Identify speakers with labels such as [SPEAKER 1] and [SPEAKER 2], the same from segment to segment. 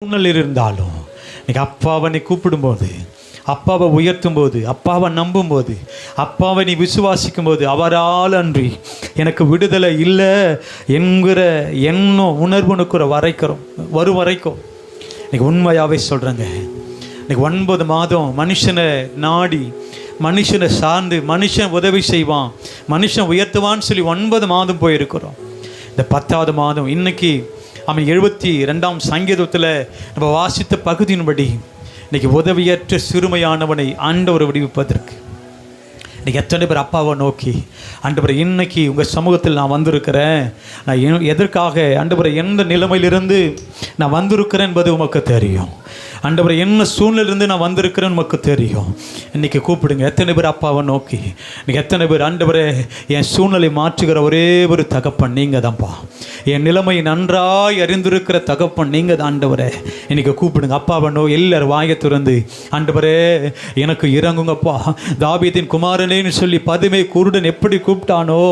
[SPEAKER 1] சூழ்நிலை இருந்தாலும் இன்னைக்கு அப்பாவை நீ கூப்பிடும்போது, அப்பாவை உயர்த்தும் போது, அப்பாவை நம்பும்போது, அப்பாவை நீ விசுவாசிக்கும் போது, அவரால் அன்றி எனக்கு விடுதலை இல்லை என்கிற எண்ணம் உணர்வுனுக்குற வரும் வரைக்கும் இன்னைக்கு உண்மையாகவே சொல்கிறேங்க. இன்னைக்கு 9 மாதம் மனுஷனை நாடி, மனுஷனை சார்ந்து, மனுஷன் உதவி செய்வான், மனுஷன் உயர்த்துவான்னு சொல்லி 9 மாதம் போயிருக்கிறோம். இந்த 10வது மாதம் இன்னைக்கு அவன் 72ஆம் சங்கீதத்தில் நம்ம வாசித்த பகுதியின்படி இன்றைக்கி உதவியற்ற சிறுமையானவனை ஆண்டவர் விடுவிப்பதற்கு இன்றைக்கி எத்தனை பேர் அப்பாவை நோக்கி, ஆண்டவரே இன்னைக்கு உங்கள் சமூகத்தில் நான் வந்திருக்கிறேன், நான் எதற்காக ஆண்டவரே எந்த நிலைமையிலிருந்து நான் வந்திருக்கிறேன் என்பது உமக்கு தெரியும், ஆண்டவரே என்ன சூழ்நிலையிலிருந்து நான் வந்திருக்கிறேன்னு உமக்கு தெரியும். இன்றைக்கி கூப்பிடுங்க. எத்தனை பேர் அப்பாவை நோக்கி, இன்றைக்கி எத்தனை பேர் ஆண்டவரே என் சூழ்நிலை மாற்றுகிற ஒரே ஒரு தகப்பன் நீங்கள் தான்ப்பா, என் நிலைமை நன்றாய் அறிந்திருக்கிற தகப்பன் நீங்கள் தான் ஆண்டவரே. இன்றைக்கி கூப்பிடுங்க. அப்பாவை எல்லாரும் வாயை திறந்து, ஆண்டவரே எனக்கு இறங்குங்கப்பா, தாவீதின் குமாரனேன்னு சொல்லி பதுமை குருடன் எப்படி கூப்பிட்டானோ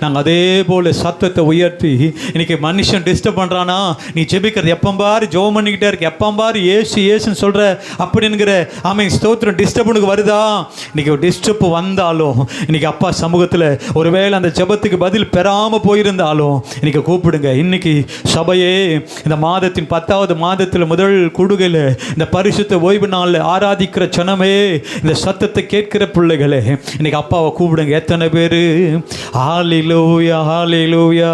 [SPEAKER 1] நாங்கள் அதே போல் சத்தத்தை உயர்த்தி, இன்றைக்கி மனுஷன் டிஸ்டர்ப் பண்ணுறானா, நீ ஜெபிக்கிறது எப்பம்பாரு ஜோம் பண்ணிக்கிட்டே இருக்கு, எப்பம்பாரு ஏசு ஏசுன்னு சொல்கிற அப்படிங்கிற ஆமாம் ஸ்தோத்திரம் டிஸ்டர்பனுக்கு வருதா? இன்றைக்கி ஒரு டிஸ்டர்ப் வந்தாலும் இன்றைக்கி அப்பா சமூகத்தில் ஒருவேளை அந்த ஜெபத்துக்கு பதில் பெறாமல் போயிருந்தாலும் இன்றைக்கி கூப்பிடுங்க. இன்றைக்கி சபையே இந்த மாதத்தின் 10வது மாதத்தில் முதல் கூடுகையில் இந்த பரிசுத்த ஓய்வு நாளில் ஆராதிக்கிற சனமே, இந்த சத்தத்தை கேட்கிற பிள்ளைகளே இன்றைக்கி அப்பாவை கூப்பிடுங்க. எத்தனை பேர் ஹல்லேலூயா ஹல்லேலூயா,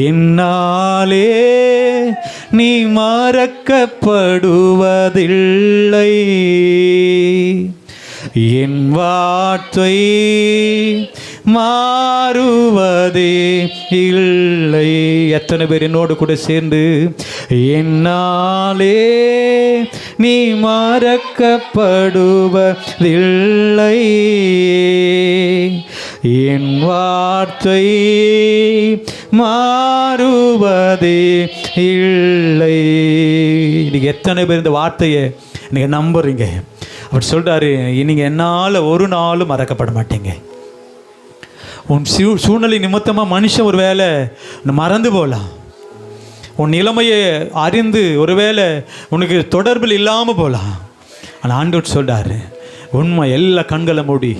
[SPEAKER 1] என்னாலே நீ மறக்கப்படுவதில்லை, என் வார்த்தை மாறுவதே இல்லை. எத்தனை பேர் என்னோடு கூட சேர்ந்து, என்னாலே நீ மறக்கப்படுவதில்லை, என் வார்த்தை மாறுவதே இல்லை. இன்னைக்கு எத்தனை பேர் இந்த வார்த்தையை நீங்கள் நம்புறீங்க? அப்படி சொல்கிறாரு, நீங்கள் என்னால் ஒரு நாளும் மறக்கப்பட மாட்டீங்க. உன் சூழ்நிலை நிமித்தமாக மனுஷன் ஒரு வேளை மறந்து போகலாம், உன் நிலைமையை அறிந்து ஒரு வேளை உனக்கு தொடர்பில் இல்லாமல் போகலாம். ஆனால் ஆண்டவர் சொல்கிறாரு, உண்மை எல்லா கண்களை மூடி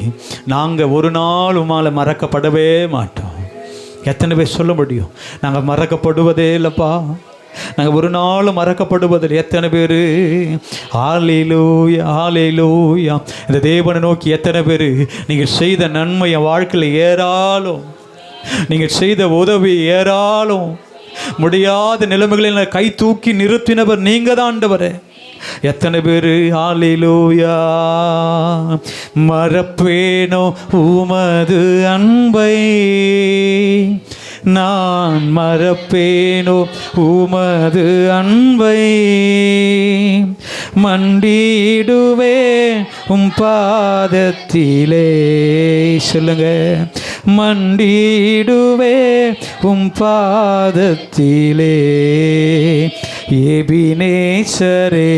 [SPEAKER 1] நாங்கள் ஒரு நாள் உமால மறக்கப்படவே மாட்டோம். எத்தனை பேர் சொல்ல முடியும், நாங்கள் மறக்கப்படுவதே இல்லைப்பா, நாங்கள் ஒரு நாளும் மறக்கப்படுவதில்? எத்தனை பேர் ஹல்லேலூயா ஹல்லேலூயா. இந்த தேவனை நோக்கி எத்தனை பேர் நீங்கள் செய்த நன்மை என் வாழ்க்கையில் ஏறாலும், நீங்கள் செய்த உதவி ஏறாலும், முடியாத நிலைமைகளில் கை தூக்கி நிறுத்தினவர் நீங்கள் தான் ஆண்டவரே. எத்தனை பேர் ஹல்லேலூயா. மறப்பேனோ உமது அன்பை, நான் மறப்பேனோ உமது அன்பை, மண்டிடுவே உம் பாதத்திலே. சொல்லுங்க, மண்டிடுவே உம் பாதத்திலே, எபினேசரே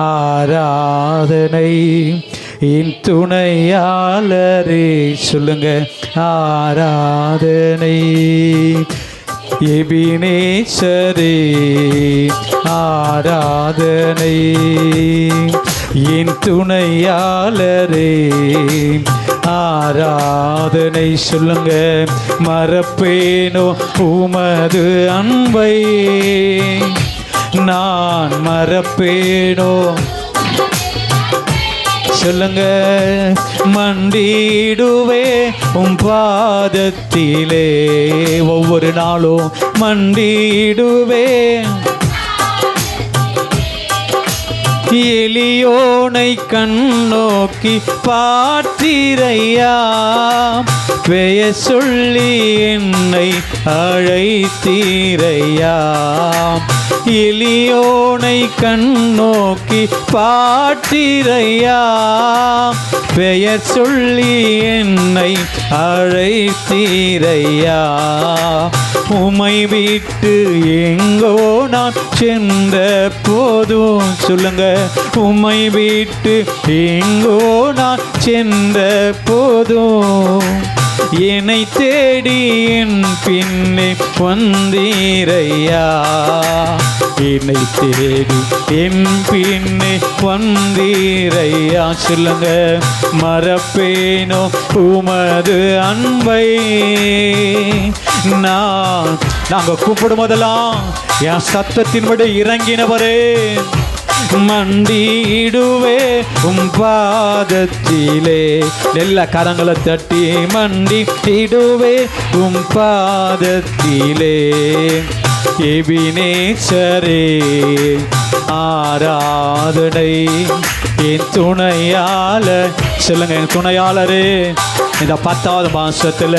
[SPEAKER 1] ஆராதனை, என் துணையாளரே. சொல்லுங்க, ஆராதனை, எபினேசரே ஆராதனை, என் துணையாளரே ஆராதனை. சொல்லுங்க, மறப்பேனோ உமது அன்பை, நான் மறப்பேனோ. சொல்லுங்க, மண்டிடுவே உம் பாதத்திலே, ஒவ்வொரு நாளும் மண்டிடுவே, எளியோனை கண்ணோக்கி பார்த்தீரையா, பெயர் சொல்லி என்னை அழைத்தீரையா, எளியோனை கண்ணோக்கி பார்த்தீரையா, பெயர் சொல்லி என்னை அழைத்தீரையா, உமை விட்டு எங்கோ நான் சென்ற போதும். சொல்லுங்க, உமை விட்டு எங்கோ நான் சென்ற போதும் என்னை தேடி என் பின்னே வந்தீரையா. என்னை தேடி என் பின்னே வந்தீரையா. சொல்லுங்க, மறப்பேனோ உமது அன்பை. நாங்க கூப்பிடும் போதெல்லாம் என் சத்தத்தின்படி இறங்கினவரே, மண்டிடுவே உம் பாதத்திலே. எல்லா கரங்களை தட்டி மண்டிடுவே உம் பாதத்திலே. எபினேசரே ஆராதனை என் துணையாளர். சொல்லுங்க, என் துணையாளரே இந்த 10வது மாசத்துல.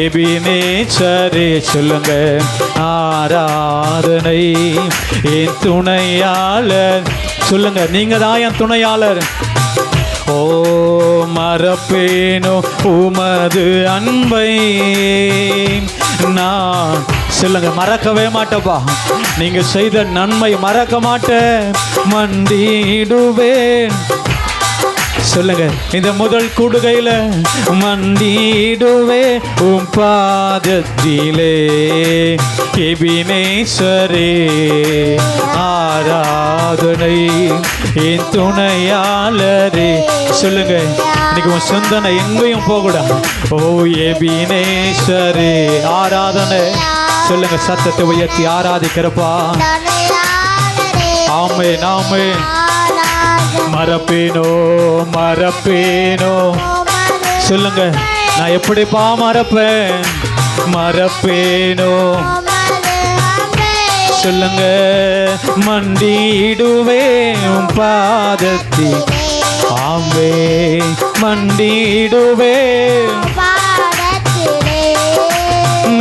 [SPEAKER 1] எபினேசரே சொல்லுங்க, ஆராதனை என் துணையாளர். சொல்லுங்க, நீங்க தான் என் துணையாளர். ஓ மறப்பேனோ உமது அன்பை நான். சொல்லுங்க, மறக்கவே மாட்டேப்பா, நீங்க செய்த நன்மை மறக்க மாட்டேன். மண்டிடுவேன். சொல்லுங்க, இந்த முதல் கூடுகையில மண்டிடுவே உம் பாதத்திலே. எபினேசரே ஆராதனை என் துணையாளரே. சொல்லுங்க, இன்னைக்கு உன் சிந்தனை எங்கேயும் போகக்கூடாது. ஓ எபினேசரே ஆராதனை. சொல்லுங்க, சத்தத்தை உயர்த்தி ஆராதிக்கிறப்பா. ஆமென் ஆமென். மறப்பேனோ மறப்பேனோ. சொல்லுங்க, நான் எப்படிப்பா மறப்பேன்? மறப்பேனோ. சொல்லுங்க, மண்டிடுவே உம் பாதத்தில். ஆமே மண்டிடுவே.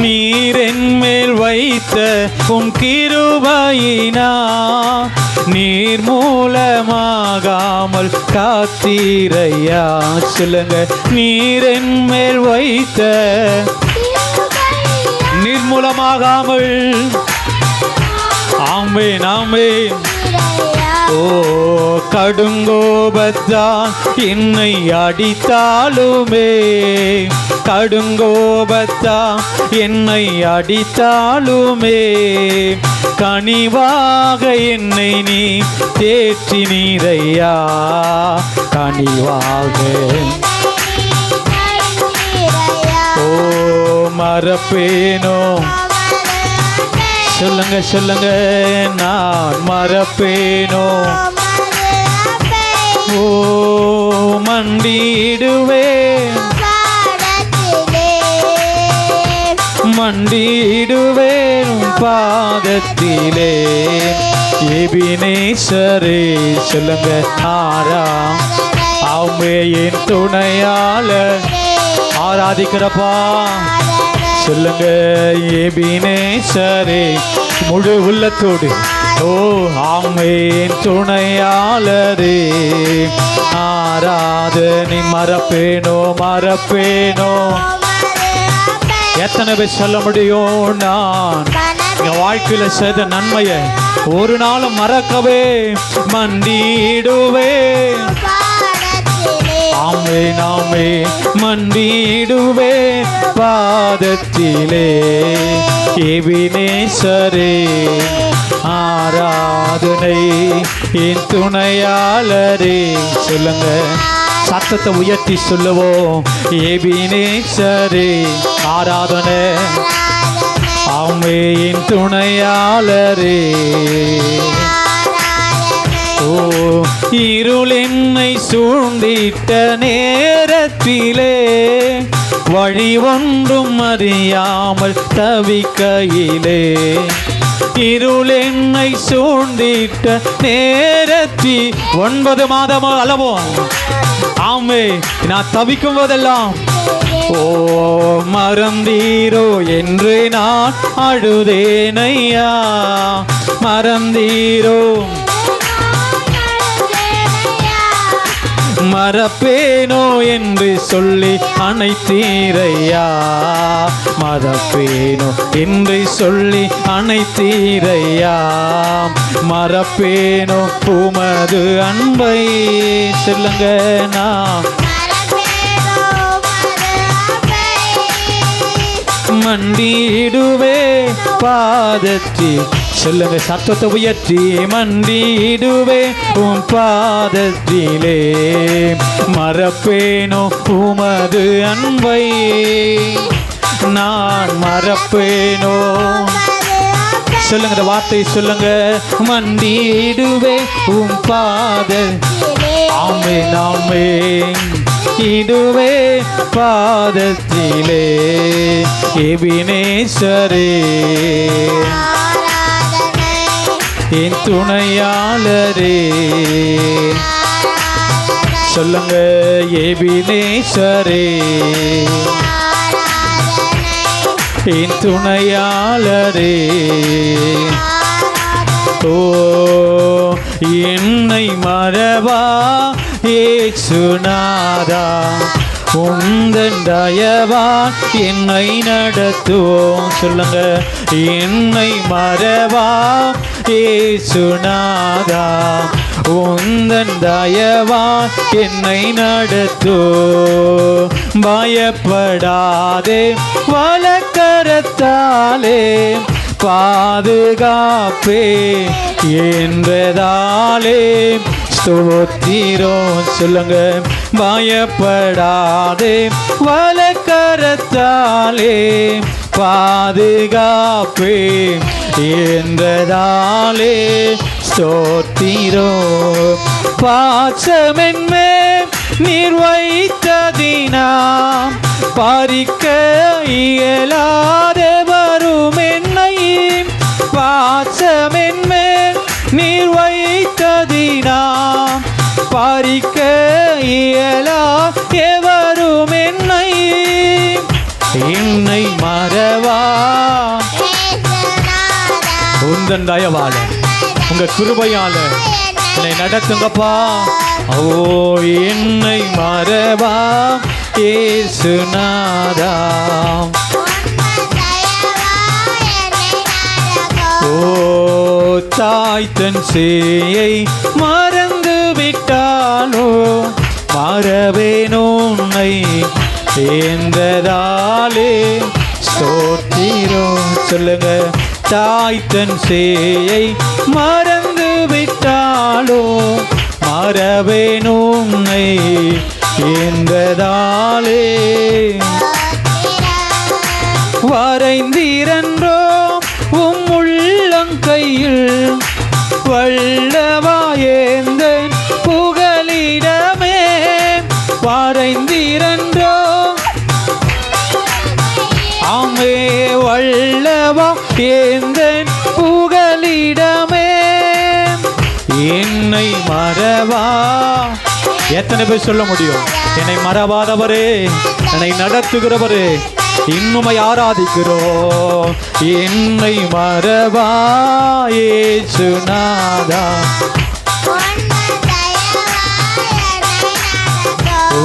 [SPEAKER 1] நீர் என் மேல் வைத்த உம் கிருபையினா நீர் மூலமாகாமல் காத்தீரையா. சொல்லுங்க, நீர் என் மேல் வைத்த நீர் மூலமாகாமல். ஆமென் ஆமென். ஓ கடுங்கோபத்தான் என்னை அடித்தாலுமே, கடுங்கோபத்தான் என்னை அடித்தாலுமே, கனிவாக என்னை நீ தேற்றினீரையா. கனிவாக. ஓ மறப்பேனோ. சொல்லுங்க சொல்லுங்க, நான் மறப்பேனோ. ஓ மண்டிடுவே மண்டிடுவேன் பாதத்திலே. எபினேசரே சொல்லுங்க, ஆரா ஆமே என் துணையாளர். ஆராதிக்கிறப்பா. சொல்லுங்க, எபினேசரே முழு உள்ளத்தோடு. ஓ ஆமென் துணையாளரே ஆராதனை. மறப்பேனோ மறப்பேனோ. எத்தனை பேர் சொல்ல முடியும், நான் என் வாழ்க்கையில செய்த நன்மையை ஒரு நாளும் மறக்கவே மண்டிடுவே. ஆமே நாமே மண்டிடுவே பாதத்திலே. எபினேசரே ஆராதனை என் துணையாளரே. சொல்லுங்க, சத்தத்தை உயர்த்தி சொல்லுவோம். எபினேசரே ஆராதனை. ஆமே என் துணையாளரே. ஓ இருள் என்னை சூழ்ந்திட்ட நேரத்திலே, வழி ஒன்றும் அறியாமல் தவிக்கையிலே, இருள் என்னை சூழ்ந்திட்ட நேரத்தில் 9 மாதமாக அளவோம். ஆமே நான் தவிக்கும் போதெல்லாம் ஓ மறந்தீரோ என்று நான் அழுதேனையா. மறந்தீரோ மறப்பேனோ என்று சொல்லி அணைத்தீரையா. மறப்பேனோ என்று சொல்லி அணைத்தீரையா. மறப்பேனோ உமது அன்பை. சொல்லுங்க, நான் மண்டிடுவே பாதத்தில். சொல்லுங்க சத்தத்தை உயர்த்தி, மண்டிடுவே உம் பாதத்திலே. மறப்பேனோ உமது அன்பை, நான் மறப்பேனோ. சொல்லுங்க இந்த வார்த்தை சொல்லுங்க, மண்டிடுவே உம் பாதத்திலே. ஆமென் ஆமென். இடுவே பாதத்திலே. எபினேசரே என் துணையாளரே. சொல்லுங்க எபினேசரே என் துணையாளரே. ஓ என்னை மறவா இயேசுநாதா, உந்தன் தயவா என்னை நடத்துவோம். சொல்லுங்க என்னை மறவா இயேசுநாதா, உந்தன் தயவா என்னை நடத்தோ. பயப்படாதே வலக்கரத்தாலே பாதுகாப்பே என்றதாலே ஸ்தோத்திரம். சொல்லுங்க பயப்படாதே வலக்கரத்தாலே பாதுகாப்பே என்றதாலே ஸ்தோத்திரம். பாசமென்மே நீர் வைத்ததினாம் பறிக்க இயலாத வரும் என்னை. பாசமென்மே நீர் வைத்ததினாம் பறிக்க இயலாத வரும் என்னை. என்னை மறவா உந்தன் தயவால உங்க கிருபையால என்னை நடத்துங்கப்பா. ஓ என்னை மறவா இயேசுநாதா. ஓ தாய் தன் சேயை மறந்து விட்டாலோ மறவேனோ உன்னை என்றதாலே ஸ்தோத்திரம். சொல்லுங்க தாய் தன் சேயை மறந்து விட்டாலோ மறவேனோ உன்னை என்றதாலே. வரைந்திரன்றோ உம் உள்ளங்கையில் வல்லவாயேந்தன் புகலிடமே. வரைந்திரன்றோ ஆமே வல்லவா ஏந்தன் புகலிடமே. என்னை மறவா. எத்தனை பேர் சொல்ல முடியும்? என்னை மறவாதவரே, என்னை நடத்துகிறவரே, இன்னுமை ஆராதிக்கிறோம். என்னை மறவா இயேசுநாதா. ஓ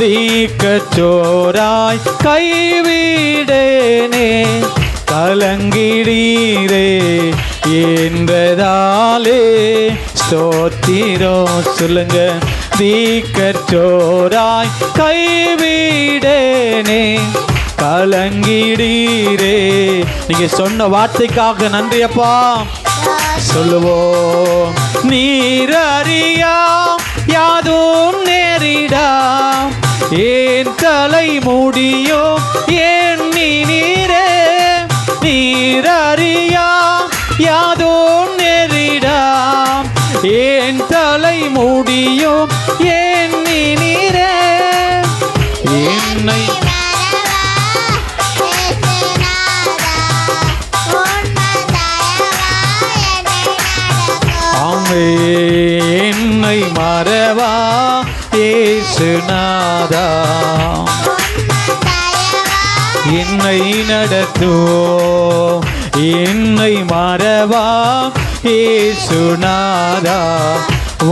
[SPEAKER 1] தீக்கச்சோராய் கைவிடேனே கலங்கிடீரே என்றதாலே ஸ்தோத்திரம். சொல்லுங்க தீக்கச்சோராய் கைவிடேனே கலங்கிடீரே. நீங்க சொன்ன வார்த்தைக்காக நன்றி அப்பா சொல்லுவோம். நீர் அறியா யாதும் நேரிடாம் ஏன் தலை முடியோ ஏன் நீரே. நீர் அறியா யாதும் நேரிடாம் ஏன் தலை முடியோ ஏன் நீரே. என்னை என்னை மறவா இயேசுநாதா. என்னை நடத்தோ என்னை மறவா இயேசுநாதா.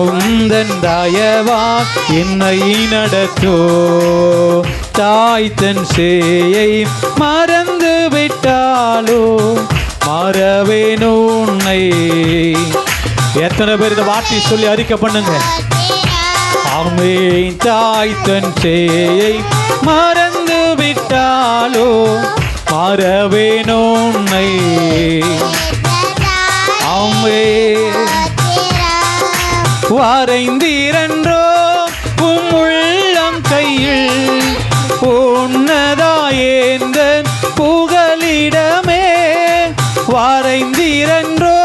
[SPEAKER 1] உந்தன் தயவா என்னை நடத்தோ. தாய் தன் சேயை மறந்து விட்டாலோ மறவேனோ உன்னை. எத்தனை பேர் இந்த வார்த்தை சொல்லி அறிக்கை பண்ணுங்க. ஆமென். தாய் தன் சேயை மறந்து விட்டாலோ மறவேனோ உன்னை. ஆமே வரைந்தீரன்றோ உம் உள்ளம் கையில் உன்னதாயேந்தன் புகலிடமே. வரைந்தீரன்றோ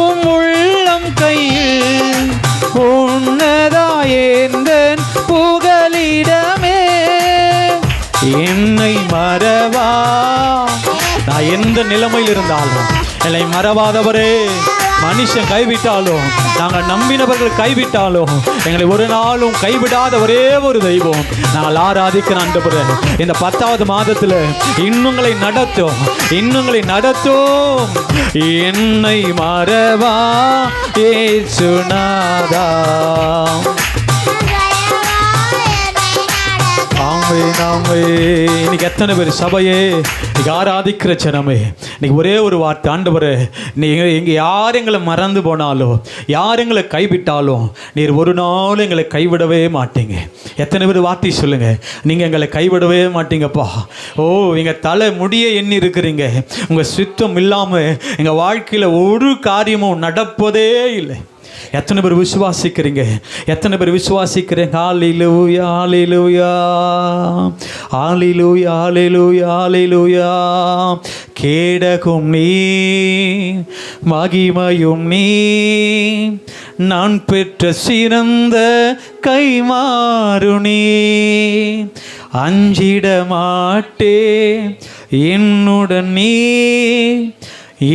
[SPEAKER 1] உம் உள்ளம் கையில் உன்னதாயேந்தன் புகலிடமே. என்னை மறவா, நான் எந்த நிலைமையில் இருந்தாலும் என்னை மறவாதவரே. மனுஷன் கைவிட்டாலும், நாங்கள் நம்பினவர்கள் கைவிட்டாலும், எங்களை ஒரு நாளும் கைவிடாத ஒரே ஒரு தெய்வம் நாங்கள் ஆராதிக்கிற ஆண்டவரே. இந்த 10வது மாதத்தில் இன்னுங்களை நடத்தும், இன்னுங்களை நடத்தும். என்னை மறவா இயேசுநாதா. இன்னைக்கு எத்தனை பேர் சபையே, இன்னைக்கு ஆராதிக்கிற ஜனமே, இன்னைக்கு ஒரே ஒரு வார்த்தை, ஆண்டவரே நீங்க யார் எங்களை மறந்து போனாலும், யார் எங்களை கைவிட்டாலும், நீர் ஒரு நாள் எங்களை கைவிடவே மாட்டீங்க. எத்தனை பேர் வார்த்தை சொல்லுங்க, நீங்க எங்களை கைவிடவே மாட்டீங்கப்பா. ஓ, எங்க தலை முடிய எண்ணி இருக்கிறீங்க. உங்க சுத்தம் இல்லாம எங்க வாழ்க்கையில ஒரு காரியமும் நடப்பதே இல்லை. எத்தனை பேர் விசுவாசிக்கிறீங்க? எத்தனை பேர் விசுவாசிக்கிறீங்க? ஹல்லேலூயா, ஹல்லேலூயா, ஹல்லேலூயா, ஹல்லேலூயா, ஹல்லேலூயா. கேடகும் நீ, மகிமையும் நீ, நான் பெற்ற சிறந்த கைமாறு நீ. அஞ்சிட மாட்டே என்னுடன் நீ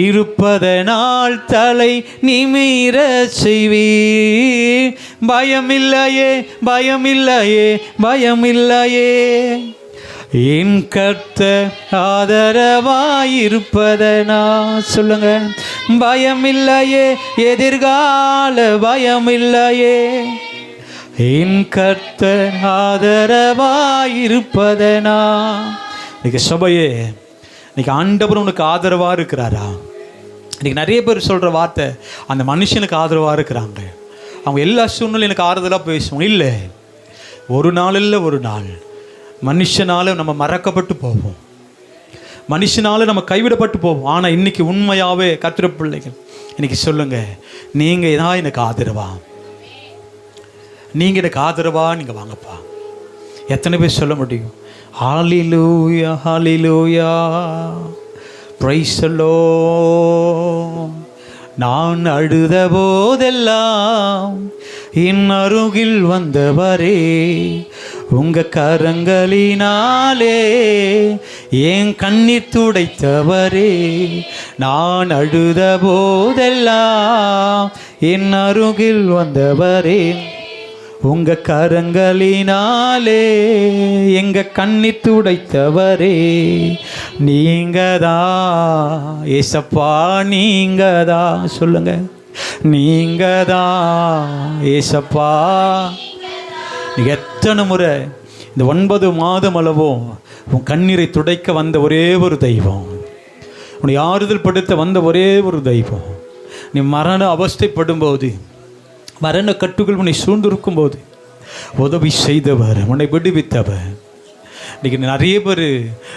[SPEAKER 1] இருப்பதனால் தலை நிமிர செய்வீர். பயமில்லையே, பயமில்லையே, பயமில்லையே. என் கர்த்தர் ஆதரவாயிருப்பதனா. சொல்லுங்க, பயமில்லையே, எதிர்கால பயமில்லையே. என் கர்த்தர் ஆதரவாயிருப்பதனா. இன்னைக்கு சபையே, இன்னைக்கு ஆண்டவர் உனக்கு ஆதரவாக இருக்கிறாரா? இன்னைக்கு நிறைய பேர் சொல்கிற வார்த்தை, அந்த மனுஷனுக்கு ஆதரவாக இருக்கிறாங்க, அவங்க எல்லா சூழ்நிலையும் எனக்கு ஆறுதலாக பேசுவாங்க. இல்லை, ஒரு நாள் இல்லை ஒரு நாள் மனுஷனால் நம்ம மறக்கப்பட்டு போவோம், மனுஷனால் நம்ம கைவிடப்பட்டு போவோம். ஆனால் இன்னைக்கு உண்மையாகவே கர்த்தருடைய பிள்ளைகள் இன்னைக்கு சொல்லுங்கள், நீங்கள் தான் எனக்கு ஆதரவா, நீங்கள் எனக்கு ஆதரவா, நீங்கள் வாங்கப்பா. எத்தனை பேர் சொல்ல முடியும்? ஹல்லேலூயா, ஹல்லேலூயா, பிரைஸ் தி லார்ட். நான் அழுத போதெல்லாம் என் அருகில் வந்தவரே, உங்க கரங்களினாலே என் கண்ணீர் துடைத்தவரே. நான் அழுத போதெல்லாம் என் அருகில் வந்தவரே, உங்க கரங்களினாலே எங்க கண்ணீர் துடைத்தவரே. நீங்கதா ஏசப்பா, நீங்கதா. சொல்லுங்க, நீங்கதா ஏசப்பா. எத்தனை முறை இந்த 9 மாதம் அளவும் உன் கண்ணீரை துடைக்க வந்த ஒரே ஒரு தெய்வம், உன்னை ஆறுதல் படுத்த வந்த ஒரே ஒரு தெய்வம். நீ மரண அவஸ்தைப்படும் போது, மரண கட்டுகள் உன்னை சூழ்ந்திருக்கும் போது உதவி செய்தவர், உன்னை விடுவித்தவர். இன்றைக்கி நிறைய பேர்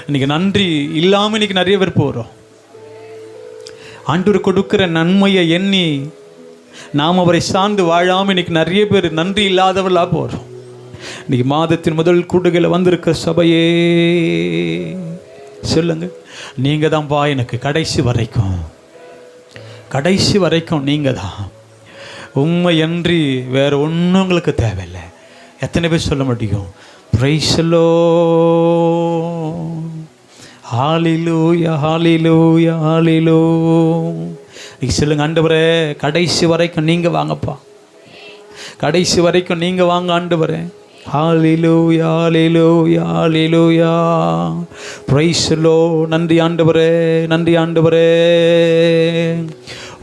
[SPEAKER 1] இன்றைக்கி நன்றி இல்லாமல் இன்றைக்கி நிறைய பேர் போகிறோம். ஆண்டவர் கொடுக்குற நன்மையை எண்ணி நாம் அவரை சார்ந்து வாழாமல் இன்றைக்கி நிறைய பேர் நன்றி இல்லாதவர்களாக போகிறோம். இன்றைக்கி மாதத்தின் முதல் கூடுகளை வந்திருக்கிற சபையே சொல்லுங்க, நீங்கள் தான்ப்பா எனக்கு கடைசி வரைக்கும், கடைசி வரைக்கும் நீங்கள் தான். உண்மை அன்றி வேறு ஒன்றும் உங்களுக்கு தேவையில்லை. எத்தனை பேர் சொல்ல முடியும்? பிரைஸ் தி லார்ட், ஹல்லேலூயா, ஹல்லேலூயா, ஹல்லேலூயா. நீங்கள் சொல்லுங்க, ஆண்டவரே கடைசி வரைக்கும் நீங்கள் வாங்கப்பா, கடைசி வரைக்கும் நீங்கள் வாங்க ஆண்டவரே. ஹல்லேலூயா, ஹல்லேலூயா, ஹல்லேலூயா, பிரைஸ் தி லார்ட். நன்றி ஆண்டவரே, நன்றி ஆண்டவரே.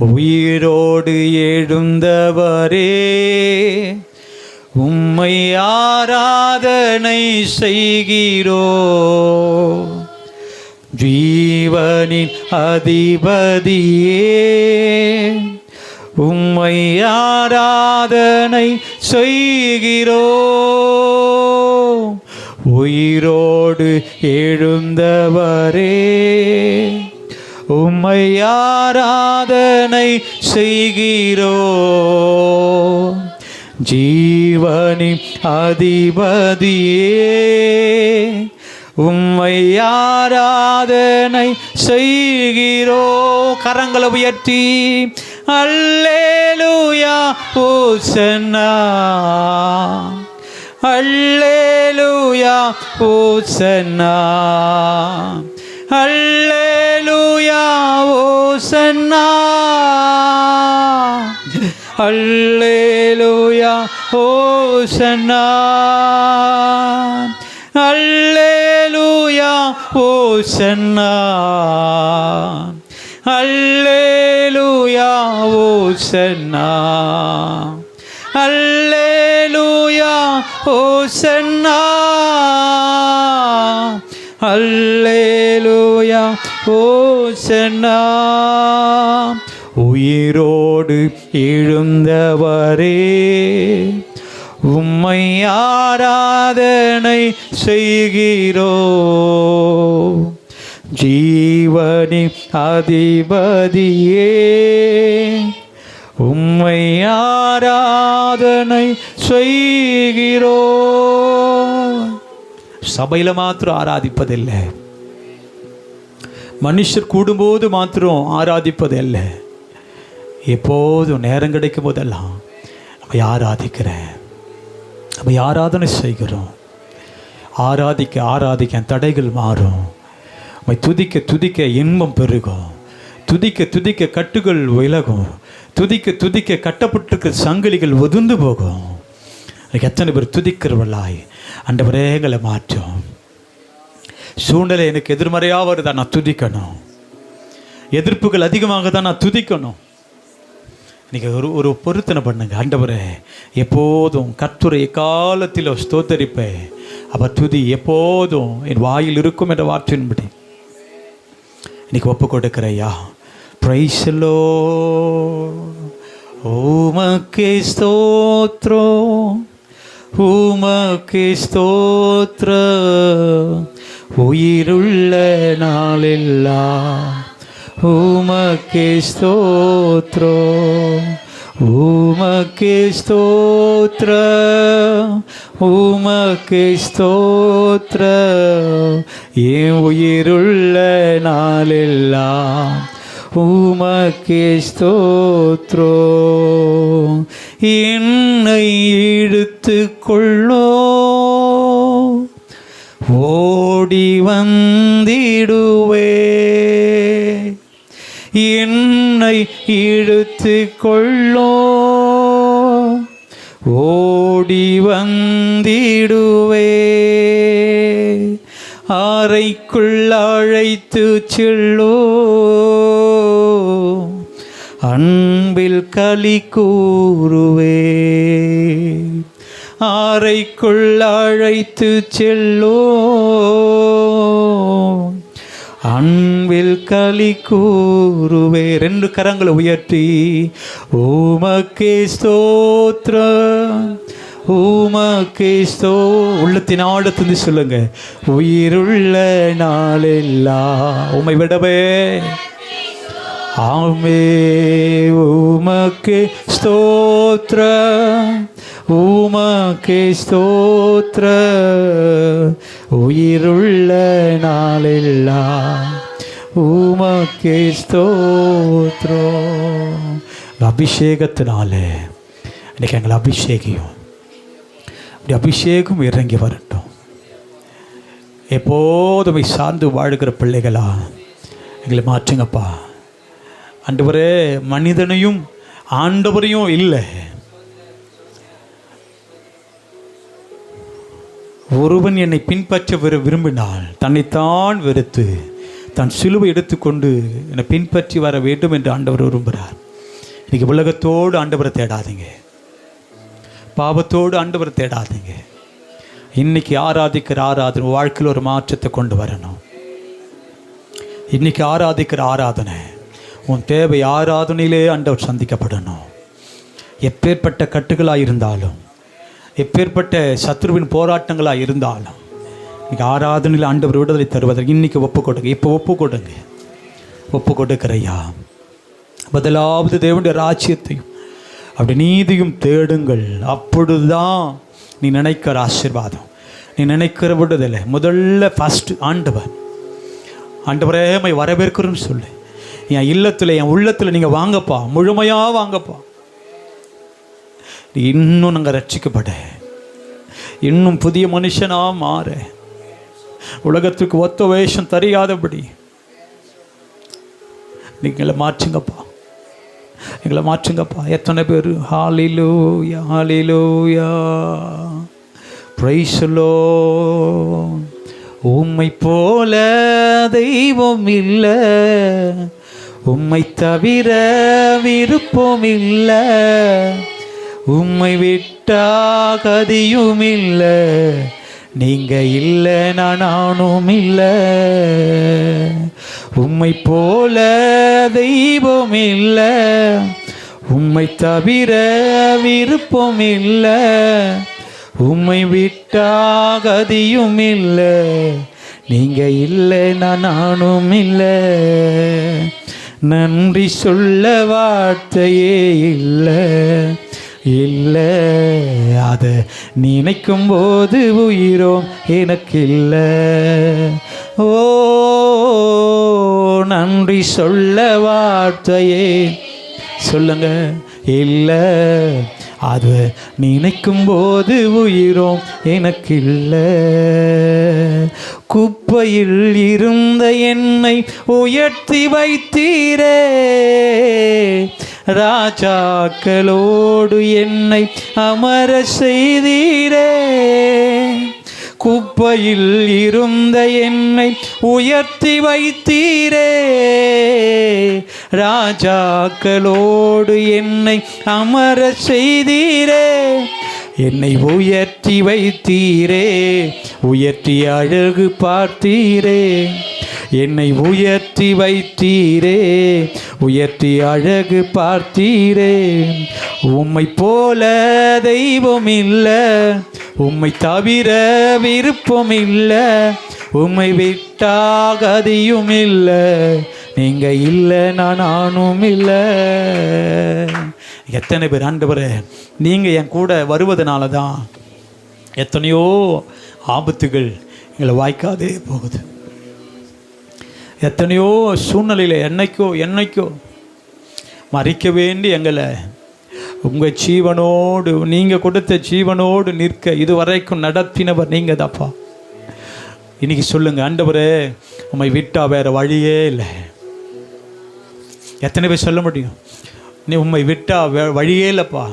[SPEAKER 1] உயிரோடு எழுந்தவரே, உம்மை ஆராதனை செய்கிறோ. ஜீவனின் அதிபதியே, உம்மை ஆராதனை செய்கிறோ. உயிர் உயிரோடு எழுந்தவரே, உம்மை ஆராதனை செய்கிறோம். ஜீவனின் அதிபதியே, உம்மை ஆராதனை செய்கிறோ. கரங்களை உயர்த்தி அல்லேலூயா ஓசன்னா, அல்லேலூயா ஓசன்னா, அல்லேலூயா ஓசன்னா, அல்லேலூயா ஓசன்னா, அல்லேலூயா ஓசன்னா, அல்லேலூயா ஓசன்னா, அல்லேலூயா ஓசன்னா, அல்லேலூயா ஓசன்னா. உயிரோடு எழுந்தவரே, உம்மை ஆராதனை செய்கிறோ. ஜீவனின் அதிபதியே, உம்மை ஆராதனை செய்கிறோ. சபையில் மாத்திரம் ஆராதிப்பதில்லை, மனுஷர் கூடும்போது மாத்திரம் ஆராதிப்பதில்லை. எப்போதும் நேரம் கிடைக்கும் போதெல்லாம் நம்ம ஆராதிக்கிறேன், நம்ம ஆராதனை செய்கிறோம். ஆராதிக்க ஆராதிக்க தடைகள் மாறும். நம்ம துதிக்க துதிக்க இன்பம் பெருகும். துதிக்க துதிக்க கட்டுகள் விலகும். துதிக்க துதிக்க கட்டப்பட்டிருக்கிற சங்கிலிகள் ஒதுந்து போகும். எனக்கு எத்தனை பேர் துதிக்கிறவர்களாய் ஆண்டவரே எங்களை மாற்றும். சூழ்நிலை எனக்கு எதிர்மறையாக வருதா, நான் துதிக்கணும். எதிர்ப்புகள் அதிகமாக தான் நான் துதிக்கணும். இன்றைக்கி ஒரு பொருத்தனை பண்ணுங்க. ஆண்டவரே, எப்போதும் கர்த்தரை காலத்தில் ஸ்தோத்தரிப்பேன், அவர் துதி எப்போதும் என் வாயில் இருக்கும் என்ற வார்த்தையின்படி இன்றைக்கி ஒப்பு கொடுக்கிறையா. Praise the Lord. உமக்கே ஸ்தோத்திரம், உமக்கே ஸ்தோத்திரம், உயிருள்ள நாளெல்லாம் உமக்கே ஸ்தோத்திரம், உமக்கே ஸ்தோத்திரம், உமக்கே ஸ்தோத்திரம், என் உயிருள்ள நாளெல்லாம் உமக்கே ஸ்தோத்திரம். என்னை இழுத்து கொள்ளோ, ஓடி வந்திடுவே, என்னை இழுத்து கொள்ளோ, ஓடி வந்திடுவே, அறைக்குள் அழைத்து செல்லோ, அன்பில் களி கூறுவே, அறைக்குள் அழைத்து செல்லோ, அன்பில் களி கூறுவே. ரெண்டு கரங்களை உயர்த்தி உமக்கே ஸ்தோத்திரம், உமக்கே உள்ளத்தின் ஆழத்திலிருந்து சொல்லுங்க. உயிருள்ள நாளெல்லாம் உம்மை விடவே ஆமே. உமக்கே ஸ்தோத்திரம், உமக்கே ஸ்தோத்திரம், உயிருள்ள நாளெல்லாம் உமக்கே ஸ்தோத்திரம். அபிஷேகத்தினால இன்னைக்கு எங்களை அபிஷேகியும், அப்படி அபிஷேகம் இறங்கி வரட்டும். எப்போதும் சார்ந்து வாழ்கிற பிள்ளைகளா எங்களை மாற்றுங்கப்பா. ஆண்டவரே, மனிதனையும் ஆண்டவரையும் இல்லை, ஒருவன் என்னை பின்பற்ற விரும்பினால் தன்னைத்தான் வெறுத்து தன் சிலுவை எடுத்துக்கொண்டு என்னை பின்பற்றி வர வேண்டும் என்று ஆண்டவர் விரும்புகிறார். இன்றைக்கி உலகத்தோடு ஆண்டவரை தேடாதீங்க, பாவத்தோடு ஆண்டவரை தேடாதீங்க. இன்றைக்கி ஆராதிக்கிற ஆராதனை வாழ்க்கையில் ஒரு மாற்றத்தை கொண்டு வரணும். இன்றைக்கி ஆராதிக்கிற ஆராதனை உன் தேவை ஆராதனையிலே ஆண்டவர் சந்திக்கப்படணும். எப்பேற்பட்ட கட்டுகளாக இருந்தாலும், எப்பேற்பட்ட சத்ருவின் போராட்டங்களாக இருந்தாலும், இன்னைக்கு ஆராதனையில் ஆண்டவர் விடுதலை தருவதற்கு இன்றைக்கி ஒப்பு கொடுங்க. இப்போ ஒப்பு கொடுங்க. ஒப்பு கொடுக்கிறையா. முதலாவது தேவனுடைய ராஜ்யத்தையும் அப்படி நீதியும் தேடுங்கள். அப்பொழுதுதான் நீ நினைக்கிற ஆசீர்வாதம், நீ நினைக்கிற விடுதலை. முதல்ல ஃபஸ்ட்டு ஆண்டவரே மை வரவேற்கிறேன்னு சொல்லு. என் இல்லத்தில், என் உள்ளத்தில் நீங்கள் வாங்கப்பா, முழுமையாக வாங்கப்பா. இன்னும் நாங்கள் ரட்சிக்கப்பட, இன்னும் புதிய மனுஷனாக மாற, உலகத்துக்கு ஒத்த வேஷம் தெரியாதபடி நீங்களை மாற்றுங்கப்பா, எங்களை மாற்றுங்கப்பா. எத்தனை பேர் ஹல்லேலூயா ஹல்லேலூயா பிரைஸ் தி லார்ட். உம்மை போல தெய்வம் இல்லை, உம்மை தவிர விருப்பம் இல்லை, உம்மை விட்டா கதியும் இல்லை, நீங்க இல்லை நானும் இல்லை. உம்மை போல தெய்வம் இல்லை, உம்மை தவிர விருப்பம் இல்லை, உம்மை விட்டா கதியும் இல்லை, நீங்க இல்லை நானும் இல்லை. நன்றி சொல்ல வார்த்தையே இல்லை, இல்லை அதை நினைக்கும் போது உயிரோம் எனக்கு இல்லை. ஓ நன்றி சொல்ல வார்த்தையே சொல்லுங்க இல்லை, அது நினைக்கும் போது உயிரோம் எனக்கு இல்லை. குப்பையில் இருந்த என்னை உயர்த்தி வைத்தீரே, ராஜாக்களோடு என்னை அமர செய்தீரே. குப்பையில் இருந்த என்னை உயர்த்தி வைத்தீரே, ராஜாக்களோடு என்னை அமர செய்தீரே. என்னை உயர்த்தி வைத்தீரே, உயர்த்தி அழகு பார்த்தீரே. என்னை உயர்த்தி வைத்தீரே, உயர்த்தி அழகு பார்த்தீரே. உம்மை போல தெய்வம் இல்லை, உம்மை தவிர விருப்பம் இல்லை, உம்மை விட்டா கதியும் இல்லை, நீங்க இல்லை நானும் இல்லை. எத்தனை பேர் ஆண்டவரே நீங்கள் என் கூட வருவதனால தான் எத்தனையோ ஆபத்துகள் எங்களை வாய்க்காதே போகுது. எத்தனையோ சூழ்நிலையில் என்னைக்கோ மறிக்க வேண்டி எங்களை உங்கள் ஜீவனோடு, நீங்கள் கொடுத்த ஜீவனோடு நிற்க இதுவரைக்கும் நடத்தினவர் நீங்கள் தாப்பா. இன்றைக்கி சொல்லுங்கள் ஆண்டவரே, உம்மை விட்டா வேறு வழியே இல்லை. எத்தனை பேர் சொல்ல முடியும்? நீ உம்மை விட்டா வழியே இல்லைப்பா,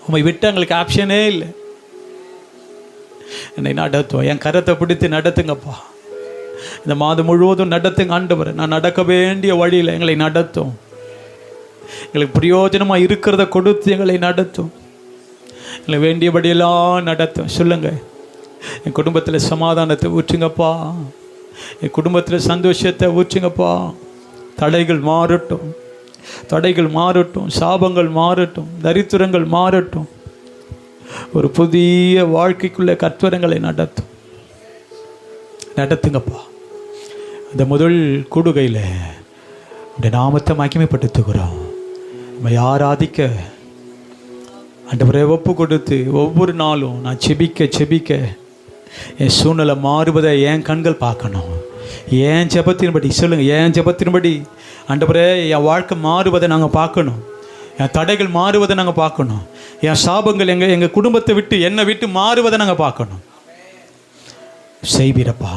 [SPEAKER 1] உம்மை விட்டா எங்களுக்கு ஆப்ஷனே இல்லை. என்னை நடத்துவோம், என் கரத்தை பிடித்து நடத்துங்கப்பா. இந்த மாதம் முழுவதும் நடத்துங்க ஆண்டவரே. நான் நடக்க வேண்டிய வழியில் எங்களை நடத்தும், எங்களுக்கு பிரயோஜனமாக இருக்கிறத கொடுத்து எங்களை நடத்தும், எங்களை வேண்டியபடியெல்லாம் நடத்தும். சொல்லுங்கள், என் குடும்பத்தில் சமாதானத்தை ஊற்றுங்கப்பா, என் குடும்பத்தில் சந்தோஷத்தை ஊற்றுங்கப்பா. தடைகள் மாறட்டும், தடைகள் மாறட்டும், சாபங்கள் மாறட்டும், தரித்திரங்கள் மாறட்டும். ஒரு புதிய வாழ்க்கைக்குள்ள கர்த்தரங்களை நடத்துங்கப்பா. இந்த முதல் கூடுகையில் உடைய நாமத்தை மகிமைப்படுத்துகிறோம். நம்ம ஆராதிக்க ஆண்டவரே ஒப்பு கொடுத்து ஒவ்வொரு நாளும் நான் செபிக்க என் சூழ்நிலை மாறுவதை என் கண்கள் பார்க்கணும். ஏன் ஜெபத்தின்படி சொல்லுங்கள், ஏன் ஜெபத்தின்படி ஆண்டவரே என் வாழ்க்கை மாறுவதை நாங்கள் பார்க்கணும், என் தடைகள் மாறுவதை நாங்கள் பார்க்கணும், என் சாபங்கள் எங்கள் குடும்பத்தை விட்டு என்னை விட்டு மாறுவதை நாங்கள் பார்க்கணும். செய்வீரப்பா,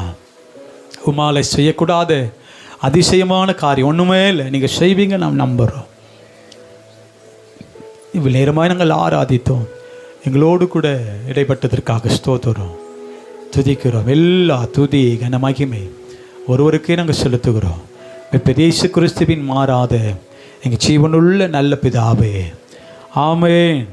[SPEAKER 1] உமாலை செய்யக்கூடாத அதிசயமான காரியம் ஒன்றுமே இல்லை, நீங்கள் செய்வீங்க, நாம் நம்புகிறோம். இவ்வளவு நேரமாக நாங்கள் ஆராதித்தோம், எங்களோடு கூட இடைப்பட்டதற்காக ஸ்தோத்திரம், துதிக்கிறோம். எல்லா துதி கன மகிமை ஒருவருக்கே நாங்கள் செலுத்துகிறோம். இயேசு கிறிஸ்துவின் மாறாத எங்கள் ஜீவனுள்ள நல்ல பிதாவே, ஆமென்.